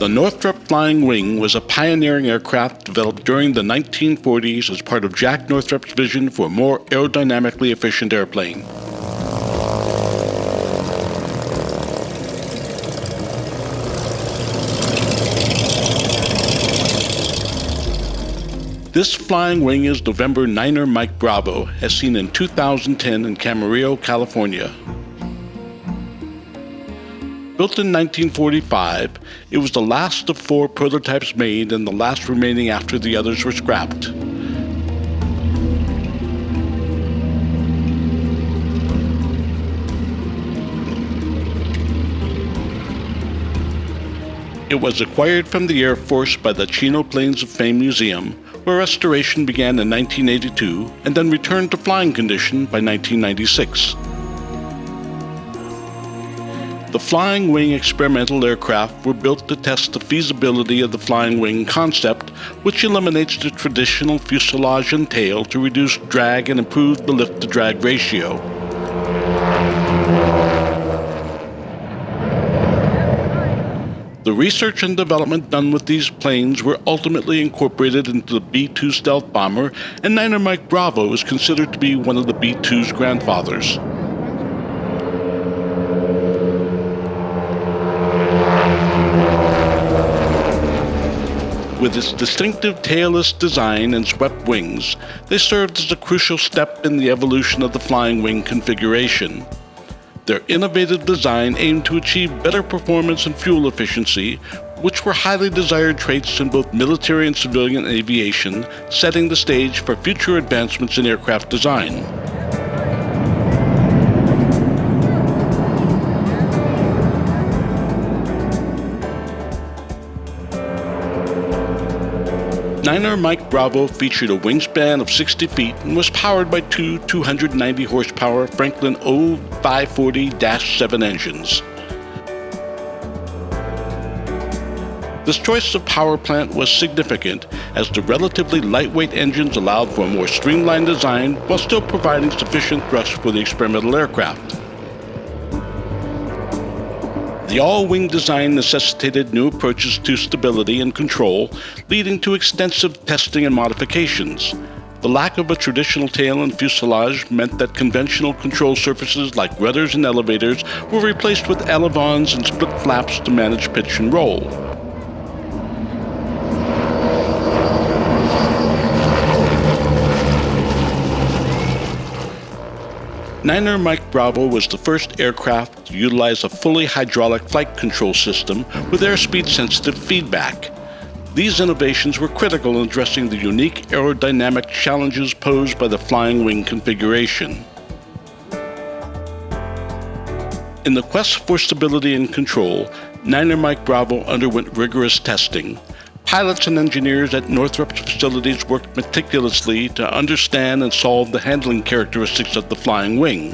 The Northrop Flying Wing was a pioneering aircraft developed during the 1940s as part of Jack Northrop's vision for a more aerodynamically efficient airplane. This flying wing is November 9er Mike Bravo, as seen in 2010 in Camarillo, California. Built in 1945, it was the last of 4 prototypes made and the last remaining after the others were scrapped. It was acquired from the Air Force by the Chino Planes of Fame Museum, where restoration began in 1982 and then returned to flying condition by 1996. The Flying Wing experimental aircraft were built to test the feasibility of the Flying Wing concept, which eliminates the traditional fuselage and tail to reduce drag and improve the lift-to-drag ratio. The research and development done with these planes were ultimately incorporated into the B-2 stealth bomber, and 9er Mike Bravo is considered to be one of the B-2's grandfathers. With its distinctive tailless design and swept wings, they served as a crucial step in the evolution of the flying wing configuration. Their innovative design aimed to achieve better performance and fuel efficiency, which were highly desired traits in both military and civilian aviation, setting the stage for future advancements in aircraft design. Niner Mike Bravo featured a wingspan of 60 feet and was powered by two 290 horsepower Franklin O540-7 engines. This choice of power plant was significant, as the relatively lightweight engines allowed for a more streamlined design while still providing sufficient thrust for the experimental aircraft. The all-wing design necessitated new approaches to stability and control, leading to extensive testing and modifications. The lack of a traditional tail and fuselage meant that conventional control surfaces like rudders and elevators were replaced with elevons and split flaps to manage pitch and roll. Niner Mike Bravo was the first aircraft to utilize a fully hydraulic flight control system with airspeed-sensitive feedback. These innovations were critical in addressing the unique aerodynamic challenges posed by the flying wing configuration. In the quest for stability and control, Niner Mike Bravo underwent rigorous testing. Pilots and engineers at Northrop's facilities worked meticulously to understand and solve the handling characteristics of the flying wing.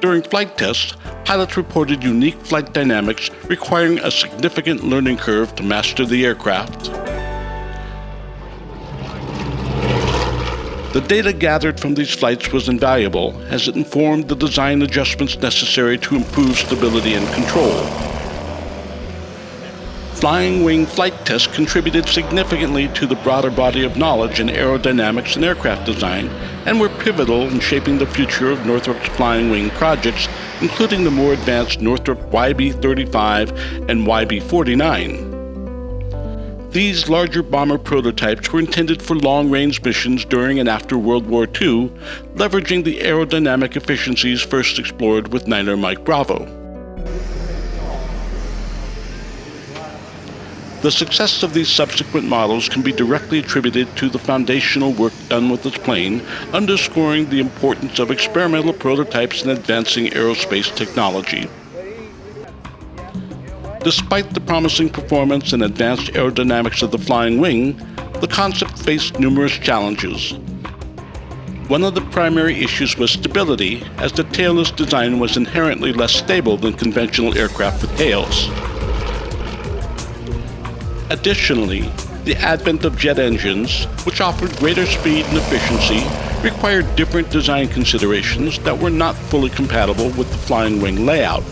During flight tests, pilots reported unique flight dynamics requiring a significant learning curve to master the aircraft. The data gathered from these flights was invaluable, as it informed the design adjustments necessary to improve stability and control. Flying wing flight tests contributed significantly to the broader body of knowledge in aerodynamics and aircraft design, and were pivotal in shaping the future of Northrop's flying wing projects, including the more advanced Northrop YB-35 and YB-49. These larger bomber prototypes were intended for long-range missions during and after World War II, leveraging the aerodynamic efficiencies first explored with Niner Mike Bravo. The success of these subsequent models can be directly attributed to the foundational work done with this plane, underscoring the importance of experimental prototypes in advancing aerospace technology. Despite the promising performance and advanced aerodynamics of the flying wing, the concept faced numerous challenges. One of the primary issues was stability, as the tailless design was inherently less stable than conventional aircraft with tails. Additionally, the advent of jet engines, which offered greater speed and efficiency, required different design considerations that were not fully compatible with the flying wing layout.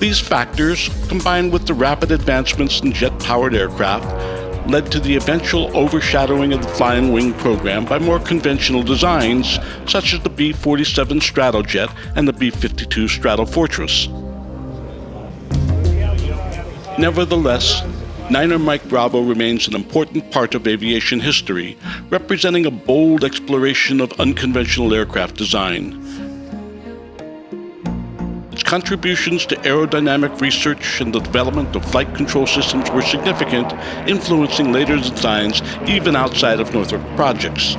These factors, combined with the rapid advancements in jet-powered aircraft, led to the eventual overshadowing of the Flying Wing program by more conventional designs, such as the B-47 Stratojet and the B-52 Stratofortress. Nevertheless, 9er Mike Bravo remains an important part of aviation history, representing a bold exploration of unconventional aircraft design. Its contributions to aerodynamic research and the development of flight control systems were significant, influencing later designs even outside of Northrop projects.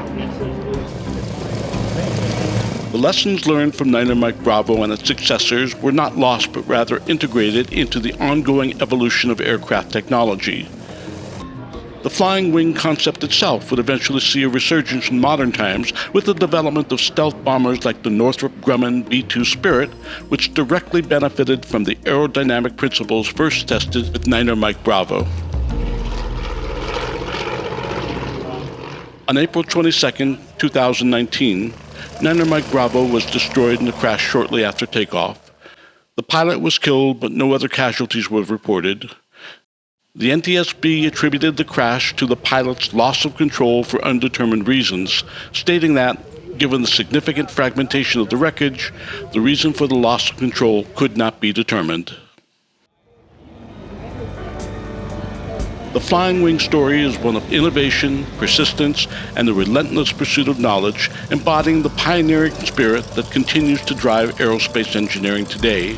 The lessons learned from 9er Mike Bravo and its successors were not lost but rather integrated into the ongoing evolution of aircraft technology. The Flying Wing concept itself would eventually see a resurgence in modern times with the development of stealth bombers like the Northrop Grumman B-2 Spirit, which directly benefited from the aerodynamic principles first tested with 9er Mike Bravo. On April 22, 2019, 9er Mike Bravo was destroyed in a crash shortly after takeoff. The pilot was killed, but no other casualties were reported. The NTSB attributed the crash to the pilot's loss of control for undetermined reasons, stating that, given the significant fragmentation of the wreckage, the reason for the loss of control could not be determined. The Flying Wing story is one of innovation, persistence, and the relentless pursuit of knowledge, embodying the pioneering spirit that continues to drive aerospace engineering today.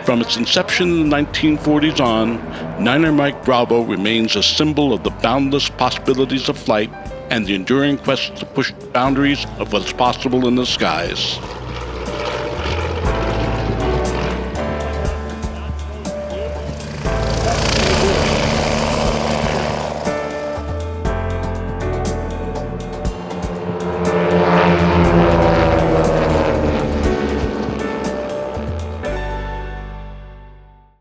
From its inception in the 1940s on, 9er Mike Bravo remains a symbol of the boundless possibilities of flight and the enduring quest to push the boundaries of what's possible in the skies.